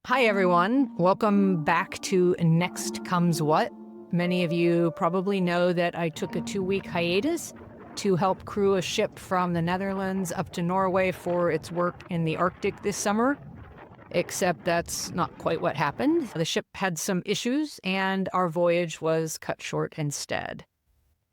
Hi, everyone. Welcome back to Next Comes What. Many of you probably know that I took a 2-week hiatus to help crew a ship from the Netherlands up to Norway for its work in the Arctic this summer. Except that's not quite what happened. The ship had some issues and our voyage was cut short instead.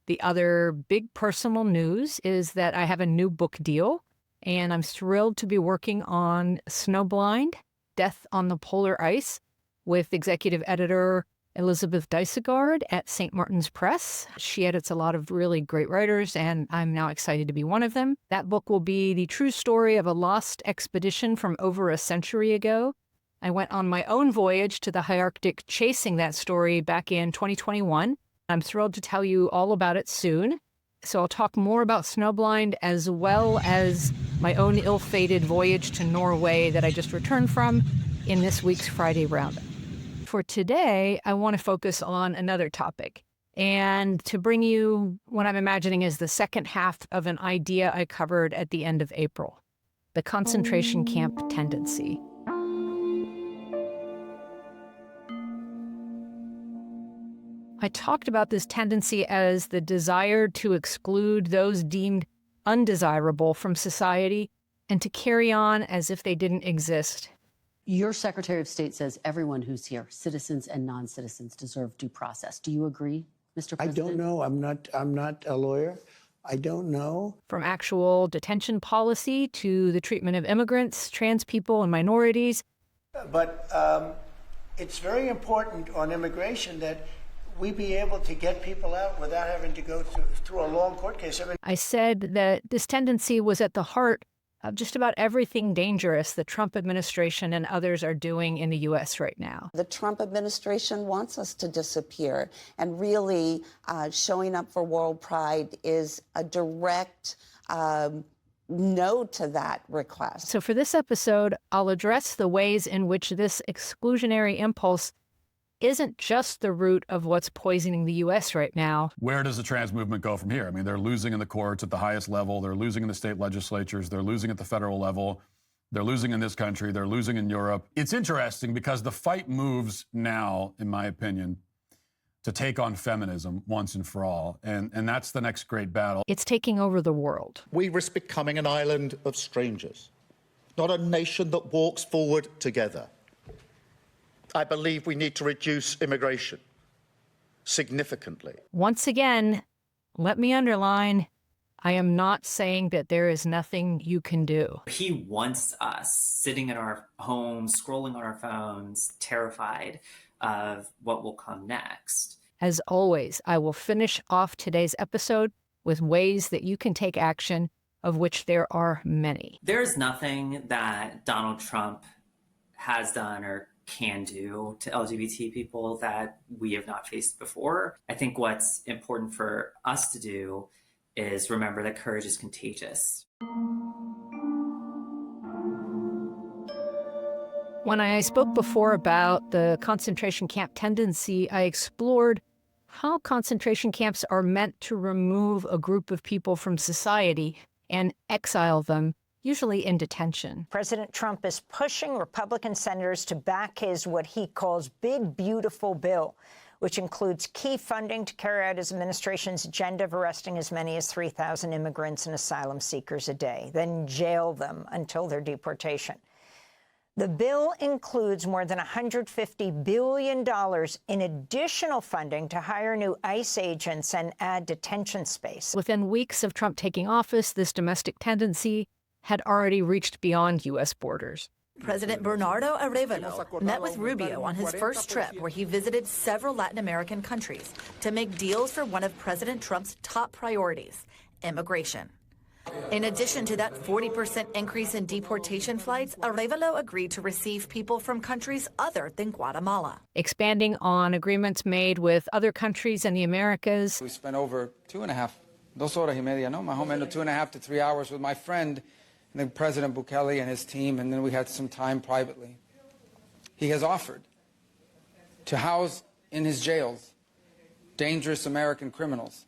The other big personal news is that I have a new book deal, and I'm thrilled to be working on Snowblind, Death on the Polar Ice, with executive editor Elizabeth Dysegard at St. Martin's Press. She edits a lot of really great writers, and I'm now excited to be one of them. That book will be the true story of a lost expedition from over a century ago. I went on my own voyage to the high Arctic chasing that story back in 2021. I'm thrilled to tell you all about it soon. So I'll talk more about Snowblind as well as my own ill-fated voyage to Norway that I just returned from in this week's Friday Roundup. For today, I want to focus on another topic and to bring you what I'm imagining is the second half of an idea I covered at the end of April, the concentration camp tendency. I talked about this tendency as the desire to exclude those deemed undesirable from society and to carry on as if they didn't exist. Your Secretary of State says everyone who's here, citizens and non-citizens, deserve due process. Do you agree, Mr. President? I don't know. I'm not a lawyer. I don't know. From actual detention policy to the treatment of immigrants, trans people, and minorities. But it's very important on immigration that we be able to get people out without having to go through a long court case. I said that this tendency was at the heart of just about everything dangerous the Trump administration and others are doing in the U.S. right now. The Trump administration wants us to disappear, and really showing up for world pride is a direct no to that request. So for this episode, I'll address the ways in which this exclusionary impulse isn't just the root of what's poisoning the U.S. right now. Where does the trans movement go from here? I mean, they're losing in the courts at the highest level. They're losing in the state legislatures. They're losing at the federal level. They're losing in this country. They're losing in Europe. It's interesting because the fight moves now, in my opinion, to take on feminism once and for all. And that's the next great battle. It's taking over the world. We risk becoming an island of strangers, not a nation that walks forward together. I believe we need to reduce immigration significantly. Once again, let me underline, I am not saying that there is nothing you can do. He wants us sitting in our homes, scrolling on our phones, terrified of what will come next. As always, I will finish off today's episode with ways that you can take action, of which there are many. There's nothing that Donald Trump has done or can do to LGBT people that we have not faced before. I think what's important for us to do is remember that courage is contagious. When I spoke before about the concentration camp tendency, I explored how concentration camps are meant to remove a group of people from society and exile them, usually in detention. President Trump is pushing Republican senators to back his what he calls big, beautiful bill, which includes key funding to carry out his administration's agenda of arresting as many as 3,000 immigrants and asylum seekers a day, then jail them until their deportation. The bill includes more than $150 billion in additional funding to hire new ICE agents and add detention space. Within weeks of Trump taking office, this domestic tendency had already reached beyond U.S. borders. President Bernardo Arévalo met with Rubio on his first trip, where he visited several Latin American countries to make deals for one of President Trump's top priorities, immigration. In addition to that 40% increase in deportation flights, Arévalo agreed to receive people from countries other than Guatemala. Expanding on agreements made with other countries in the Americas. We spent over 2.5 horas y media, no? Más o menos 2.5 to 3 hours with my friend, and then President Bukele and his team, and then we had some time privately. He has offered to house in his jails dangerous American criminals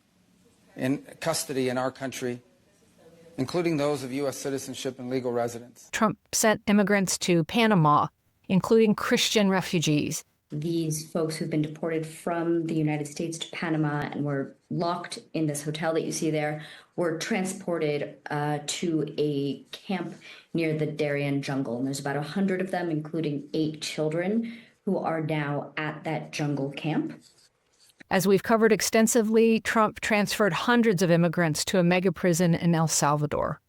in custody in our country, including those of U.S. citizenship and legal residence. Trump sent immigrants to Panama including Christian refugees. These folks who've been deported from the United States to Panama and were locked in this hotel that you see there were transported to a camp near the Darien jungle. And there's about 100 of them, including 8 children, who are now at that jungle camp. As we've covered extensively, Trump transferred hundreds of immigrants to a mega prison in El Salvador.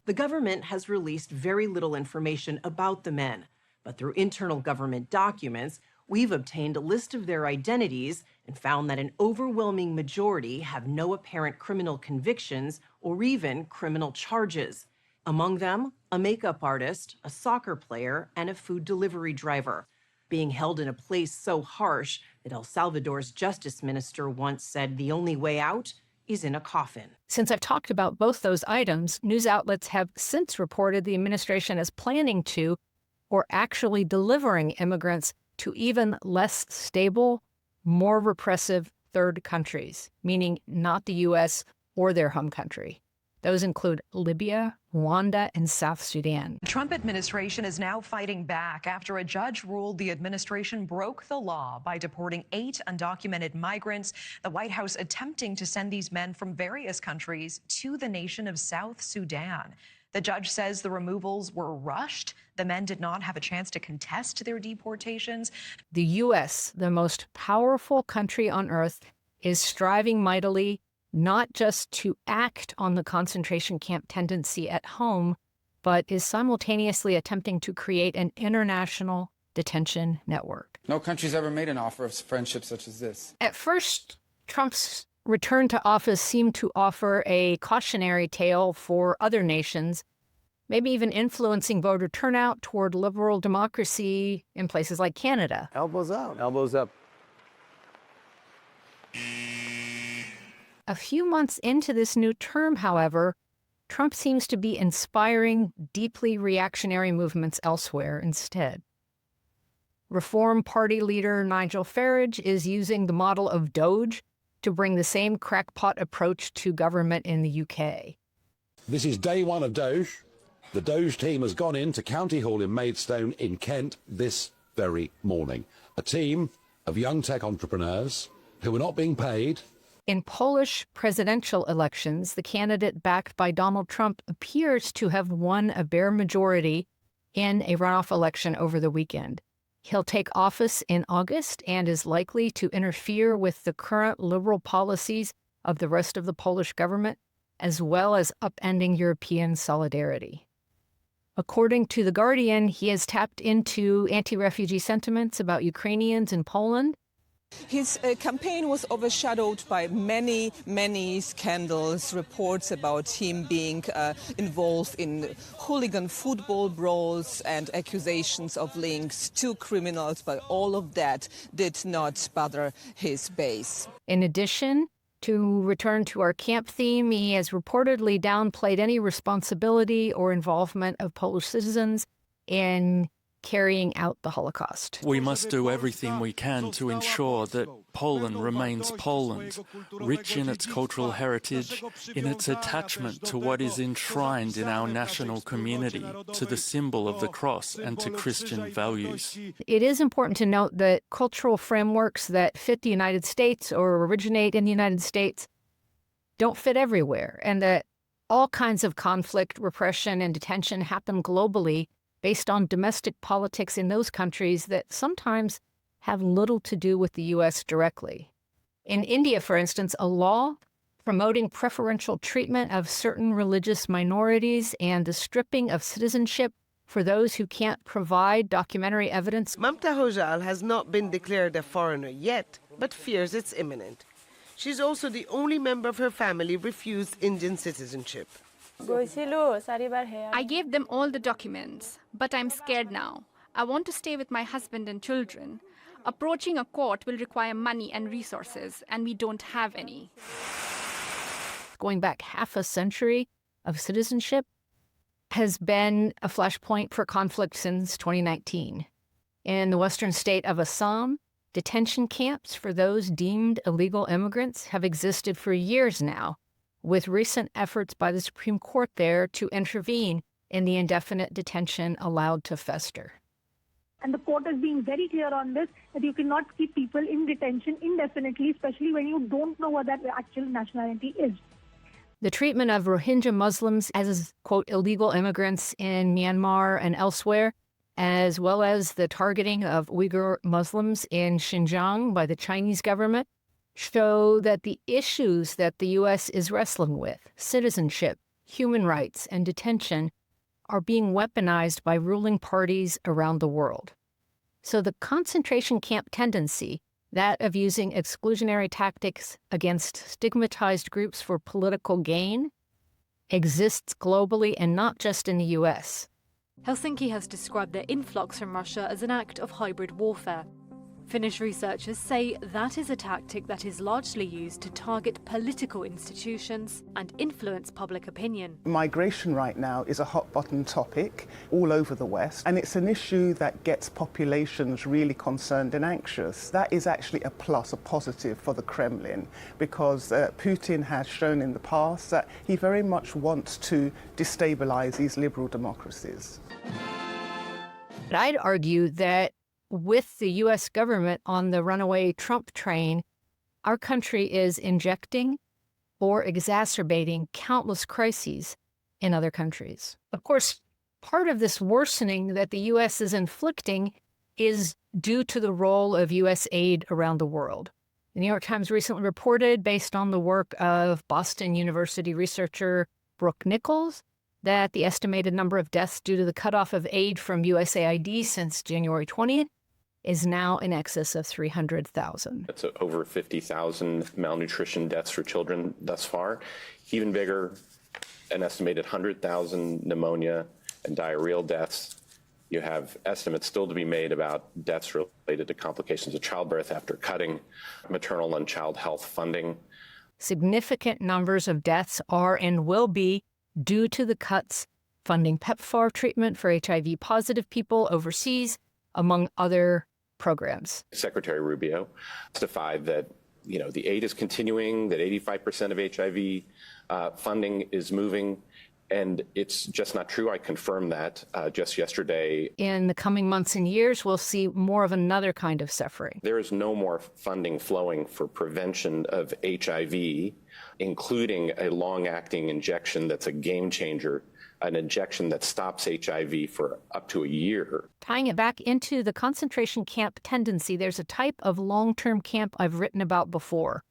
The government has released very little information about the men, but through internal government documents, we've obtained a list of their identities and found that an overwhelming majority have no apparent criminal convictions or even criminal charges. Among them, a makeup artist, a soccer player, and a food delivery driver, being held in a place so harsh that El Salvador's justice minister once said the only way out is in a coffin. Since I've talked about both those items, news outlets have since reported the administration is planning to, or actually delivering immigrants to even less stable, more repressive third countries, meaning not the U.S. or their home country. Those include Libya, Rwanda, and South Sudan. The Trump administration is now fighting back after a judge ruled the administration broke the law by deporting 8 undocumented migrants. The White House attempting to send these men from various countries to the nation of South Sudan. The judge says the removals were rushed. The men did not have a chance to contest their deportations. The U.S., the most powerful country on earth, is striving mightily not just to act on the concentration camp tendency at home, but is simultaneously attempting to create an international detention network. No country's ever made an offer of friendship such as this. At first, Trump's return to office seemed to offer a cautionary tale for other nations, maybe even influencing voter turnout toward liberal democracy in places like Canada. Elbows out. Elbows up. A few months into this new term, however, Trump seems to be inspiring deeply reactionary movements elsewhere instead. Reform Party leader Nigel Farage is using the model of Doge to bring the same crackpot approach to government in the UK. This is day one of Doge. The Doge team has gone into County Hall in Maidstone in Kent this very morning. A team of young tech entrepreneurs who are not being paid. In Polish presidential elections, the candidate backed by Donald Trump appears to have won a bare majority in a runoff election over the weekend. He'll take office in August and is likely to interfere with the current liberal policies of the rest of the Polish government, as well as upending European solidarity. According to The Guardian, he has tapped into anti-refugee sentiments about Ukrainians in Poland. His campaign was overshadowed by many scandals, reports about him being involved in hooligan football brawls and accusations of links to criminals, but all of that did not bother his base. In addition, to return to our camp theme, he has reportedly downplayed any responsibility or involvement of Polish citizens in carrying out the Holocaust. We must do everything we can to ensure that Poland remains Poland, rich in its cultural heritage, in its attachment to what is enshrined in our national community, to the symbol of the cross and to Christian values. It is important to note that cultural frameworks that fit the United States or originate in the United States don't fit everywhere, and that all kinds of conflict, repression, and detention happen globally based on domestic politics in those countries that sometimes have little to do with the U.S. directly. In India, for instance, a law promoting preferential treatment of certain religious minorities and the stripping of citizenship for those who can't provide documentary evidence. Mamta Hojal has not been declared a foreigner yet, but fears it's imminent. She's also the only member of her family refused Indian citizenship. I gave them all the documents, but I'm scared now. I want to stay with my husband and children. Approaching a court will require money and resources, and we don't have any. Going back half a century of citizenship has been a flashpoint for conflict since 2019. In the western state of Assam, detention camps for those deemed illegal immigrants have existed for years now, with recent efforts by the Supreme Court there to intervene in the indefinite detention allowed to fester. And the court is being very clear on this, that you cannot keep people in detention indefinitely, especially when you don't know what their actual nationality is. The treatment of Rohingya Muslims as, quote, illegal immigrants in Myanmar and elsewhere, as well as the targeting of Uyghur Muslims in Xinjiang by the Chinese government, show that the issues that the U.S. is wrestling with, citizenship, human rights, and detention, are being weaponized by ruling parties around the world. So the concentration camp tendency, that of using exclusionary tactics against stigmatized groups for political gain, exists globally and not just in the U.S. Helsinki has described the influx from Russia as an act of hybrid warfare. Finnish researchers say that is a tactic that is largely used to target political institutions and influence public opinion. Migration right now is a hot-button topic all over the West, and it's an issue that gets populations really concerned and anxious. That is actually a plus, a positive for the Kremlin, because Putin has shown in the past that he very much wants to destabilize these liberal democracies. But I'd argue that with the U.S. government on the runaway Trump train, our country is injecting or exacerbating countless crises in other countries. Of course, part of this worsening that the U.S. is inflicting is due to the role of U.S. aid around the world. The New York Times recently reported, based on the work of Boston University researcher Brooke Nichols, that the estimated number of deaths due to the cutoff of aid from USAID since January 20th is now in excess of 300,000. That's over 50,000 malnutrition deaths for children thus far. Even bigger, an estimated 100,000 pneumonia and diarrheal deaths. You have estimates still to be made about deaths related to complications of childbirth after cutting maternal and child health funding. Significant numbers of deaths are and will be due to the cuts funding PEPFAR treatment for HIV-positive people overseas, among other programs. Secretary Rubio testified that, the aid is continuing, that 85% of HIV funding is moving, and it's just not true. I confirmed that just yesterday. In the coming months and years, we'll see more of another kind of suffering. There is no more funding flowing for prevention of HIV, including a long-acting injection that's a game changer, an injection that stops HIV for up to a year. Tying it back into the concentration camp tendency, there's a type of long-term camp I've written about before,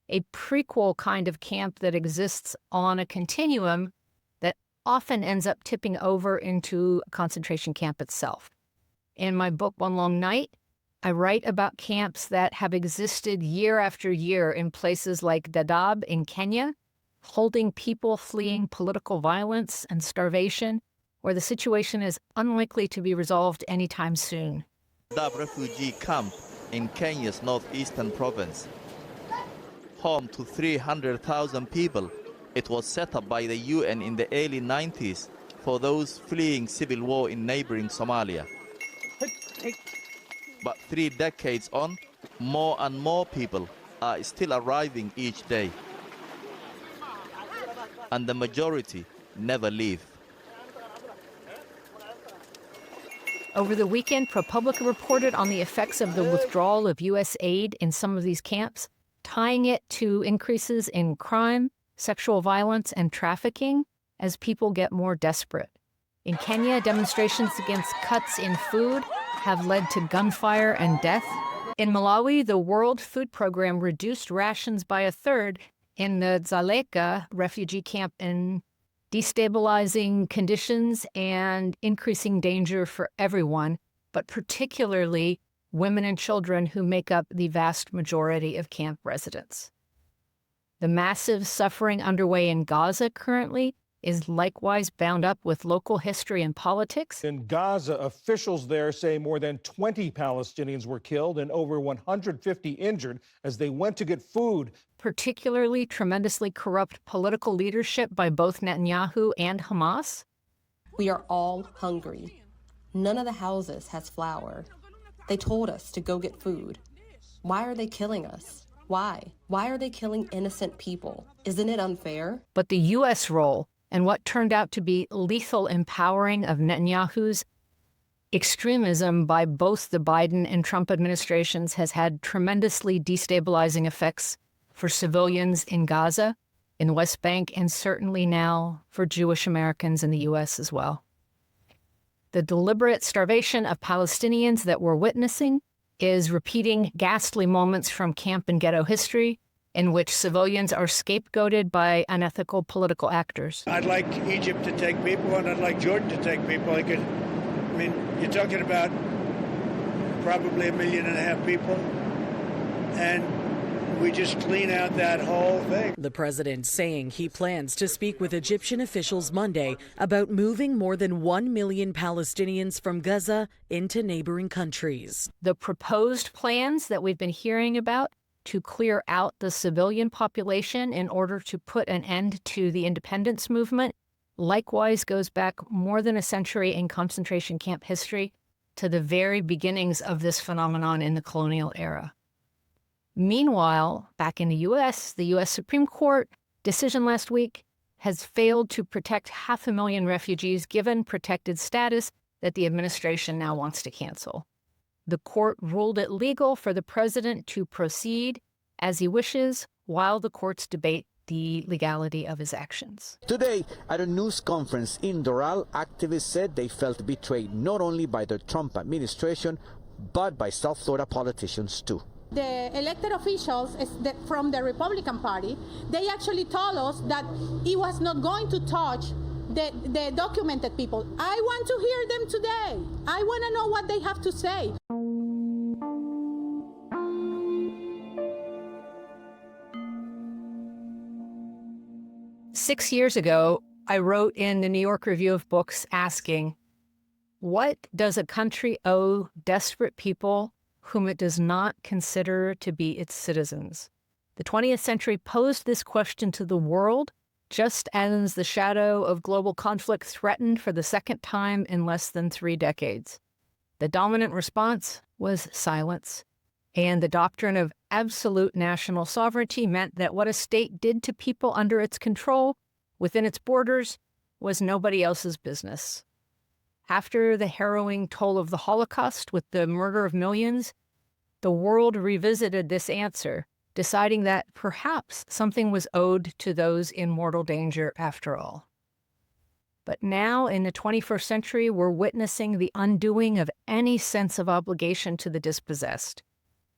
a prequel kind of camp that exists on a continuum that often ends up tipping over into a concentration camp itself. In my book, One Long Night, I write about camps that have existed year after year in places like Dadaab in Kenya, holding people fleeing political violence and starvation, where the situation is unlikely to be resolved anytime soon. Dadaab refugee camp in Kenya's northeastern province. Home to 300,000 people, it was set up by the UN in the early 90s for those fleeing civil war in neighboring Somalia. But 3 decades on, more and more people are still arriving each day. And the majority never leave. Over the weekend, ProPublica reported on the effects of the withdrawal of U.S. aid in some of these camps, tying it to increases in crime, sexual violence, and trafficking as people get more desperate. In Kenya, demonstrations against cuts in food have led to gunfire and death. In Malawi, the World Food Program reduced rations by 1/3 in the Dzaleka refugee camp, in destabilizing conditions and increasing danger for everyone, but particularly women and children who make up the vast majority of camp residents. The massive suffering underway in Gaza currently is likewise bound up with local history and politics. In Gaza, officials there say more than 20 Palestinians were killed and over 150 injured as they went to get food. Particularly tremendously corrupt political leadership by both Netanyahu and Hamas. We are all hungry. None of the houses has flour. They told us to go get food. Why are they killing us? Why? Why are they killing innocent people? Isn't it unfair? But the U.S. role and what turned out to be lethal empowering of Netanyahu's Extremism by both the Biden and Trump administrations has had tremendously destabilizing effects for civilians in Gaza, in the West Bank, and certainly now for Jewish Americans in the U.S. as well. The deliberate starvation of Palestinians that we're witnessing is repeating ghastly moments from camp and ghetto history in which civilians are scapegoated by unethical political actors. I'd like Egypt to take people, and I'd like Jordan to take people. You're talking about probably 1.5 million people, and we just clean out that whole thing. The president saying he plans to speak with Egyptian officials Monday about moving more than 1 million Palestinians from Gaza into neighboring countries. The proposed plans that we've been hearing about to clear out the civilian population in order to put an end to the independence movement likewise goes back more than a century in concentration camp history to the very beginnings of this phenomenon in the colonial era. Meanwhile, back in the U.S. Supreme Court decision last week has failed to protect 500,000 refugees given protected status that the administration now wants to cancel. The court ruled it legal for the president to proceed as he wishes while the courts debate the legality of his actions. Today, at a news conference in Doral, activists said they felt betrayed not only by the Trump administration, but by South Florida politicians too. The elected officials from the Republican Party, they actually told us that he was not going to touch the documented people. I want to hear them today. I want to know what they have to say. Six years ago, I wrote in the New York Review of Books asking, what does a country owe desperate people whom it does not consider to be its citizens? The 20th century posed this question to the world just as the shadow of global conflict threatened for the second time in less than 3 decades. The dominant response was silence, and the doctrine of absolute national sovereignty meant that what a state did to people under its control, within its borders, was nobody else's business. After the harrowing toll of the Holocaust with the murder of millions, the world revisited this answer, deciding that perhaps something was owed to those in mortal danger after all. But now, in the 21st century, we're witnessing the undoing of any sense of obligation to the dispossessed.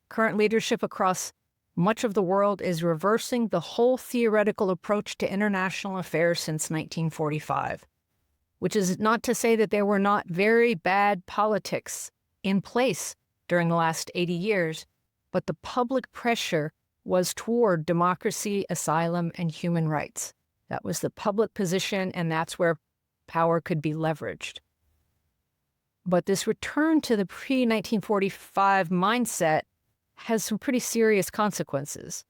Current leadership across much of the world is reversing the whole theoretical approach to international affairs since 1945, which is not to say that there were not very bad politics in place during the last 80 years, but the public pressure was toward democracy, asylum, and human rights. That was the public position, and that's where power could be leveraged. But this return to the pre-1945 mindset has some pretty serious consequences.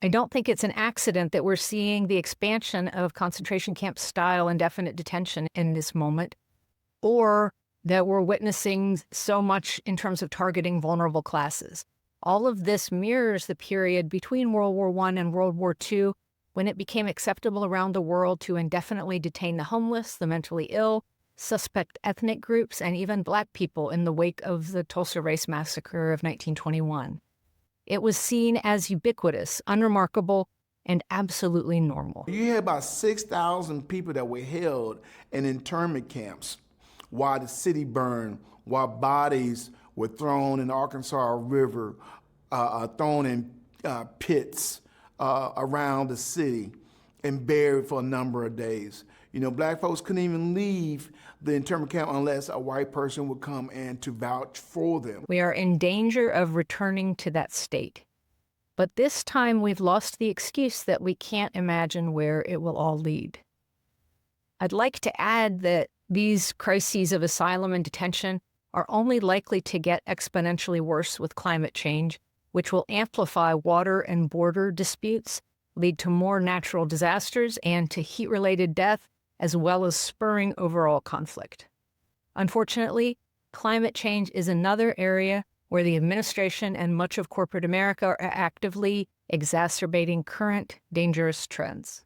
I don't think it's an accident that we're seeing the expansion of concentration camp-style indefinite detention in this moment, or that we're witnessing so much in terms of targeting vulnerable classes. All of this mirrors the period between World War I and World War II, when it became acceptable around the world to indefinitely detain the homeless, the mentally ill, suspect ethnic groups, and even Black people in the wake of the Tulsa Race Massacre of 1921. It was seen as ubiquitous, unremarkable, and absolutely normal. You had about 6,000 people that were held in internment camps while the city burned, while bodies were thrown in the Arkansas River, thrown in pits around the city and buried for a number of days. You know, Black folks couldn't even leave the internment camp unless a white person would come in to vouch for them. We are in danger of returning to that state. But this time we've lost the excuse that we can't imagine where it will all lead. I'd like to add that these crises of asylum and detention are only likely to get exponentially worse with climate change, which will amplify water and border disputes, lead to more natural disasters and to heat-related death, as well as spurring overall conflict. Unfortunately, climate change is another area where the administration and much of corporate America are actively exacerbating current dangerous trends.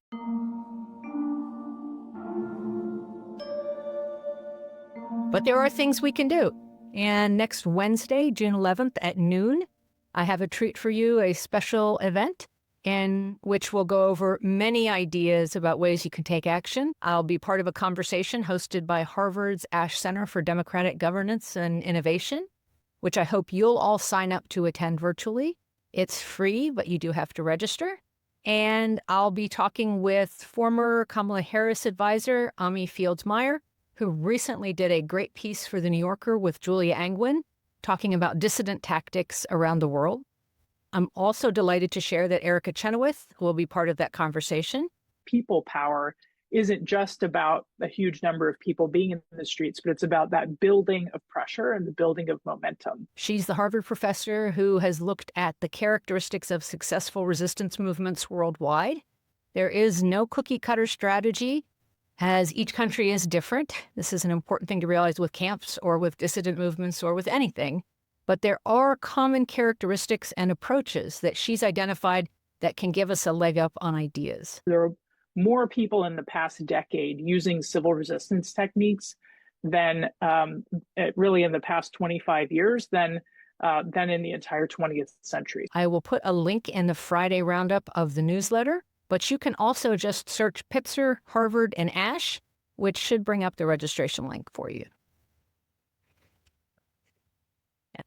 But there are things we can do. And next Wednesday, June 11th at noon, I have a treat for you, a special event in which we'll go over many ideas about ways you can take action. I'll be part of a conversation hosted by Harvard's Ash Center for Democratic Governance and Innovation, which I hope you'll all sign up to attend virtually. It's free, but you do have to register. And I'll be talking with former Kamala Harris advisor, Ami Fields-Meyer, who recently did a great piece for The New Yorker with Julia Angwin, talking about dissident tactics around the world. I'm also delighted to share that Erica Chenoweth will be part of that conversation. People power isn't just about a huge number of people being in the streets, but it's about that building of pressure and the building of momentum. She's the Harvard professor who has looked at the characteristics of successful resistance movements worldwide. There is no cookie-cutter strategy, as each country is different. This is an important thing to realize with camps or with dissident movements or with anything. But there are common characteristics and approaches that she's identified that can give us a leg up on ideas. There are more people in the past decade using civil resistance techniques than really in the past 25 years than in the entire 20th century. I will put a link in the Friday roundup of the newsletter, but you can also just search Pitzer, Harvard, and Ash, which should bring up the registration link for you.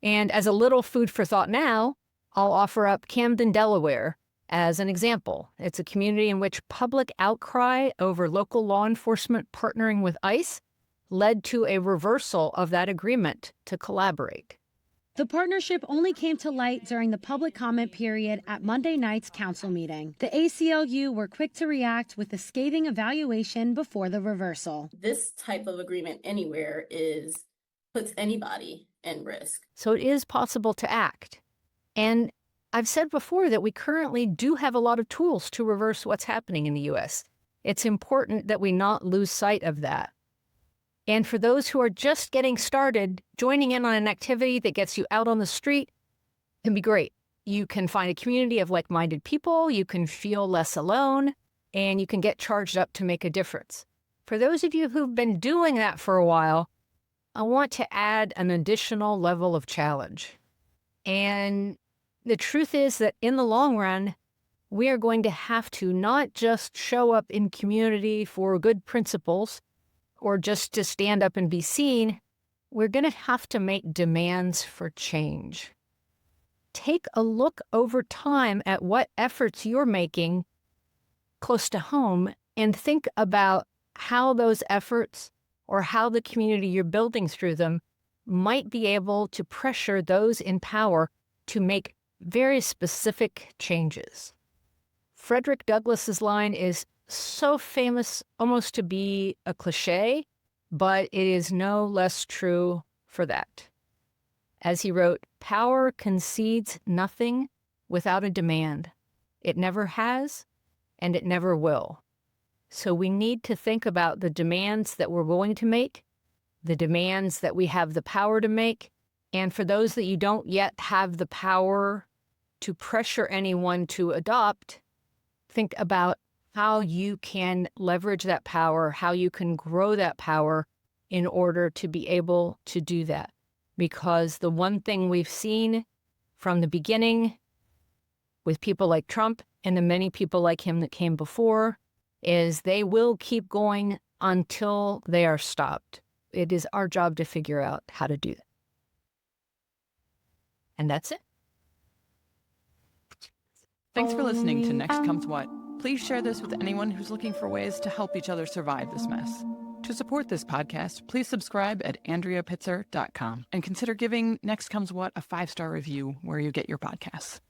And as a little food for thought now, I'll offer up Camden, Delaware as an example. It's a community in which public outcry over local law enforcement partnering with ICE led to a reversal of that agreement to collaborate. The partnership only came to light during the public comment period at Monday night's council meeting. The ACLU were quick to react with a scathing evaluation before the reversal. This type of agreement anywhere puts anybody in risk. So it is possible to act. And I've said before that we currently do have a lot of tools to reverse what's happening in the U.S. It's important that we not lose sight of that. And for those who are just getting started, joining in on an activity that gets you out on the street can be great. You can find a community of like-minded people, you can feel less alone, and you can get charged up to make a difference. For those of you who've been doing that for a while, I want to add an additional level of challenge. And the truth is that in the long run, we are going to have to not just show up in community for good principles or just to stand up and be seen. We're going to have to make demands for change. Take a look over time at what efforts you're making close to home and think about how those efforts or how the community you're building through them might be able to pressure those in power to make very specific changes. Frederick Douglass's line is so famous almost to be a cliche, but it is no less true for that. As he wrote, "Power concedes nothing without a demand. It never has, and it never will." So we need to think about the demands that we're willing to make, the demands that we have the power to make, and for those that you don't yet have the power to pressure anyone to adopt, think about how you can leverage that power, how you can grow that power in order to be able to do that. Because the one thing we've seen from the beginning with people like Trump and the many people like him that came before is they will keep going until they are stopped. It is our job to figure out how to do that. And that's it. Thanks for listening to Next Comes What. Please share this with anyone who's looking for ways to help each other survive this mess. To support this podcast, please subscribe at AndreaPitzer.com and consider giving Next Comes What a 5-star review where you get your podcasts.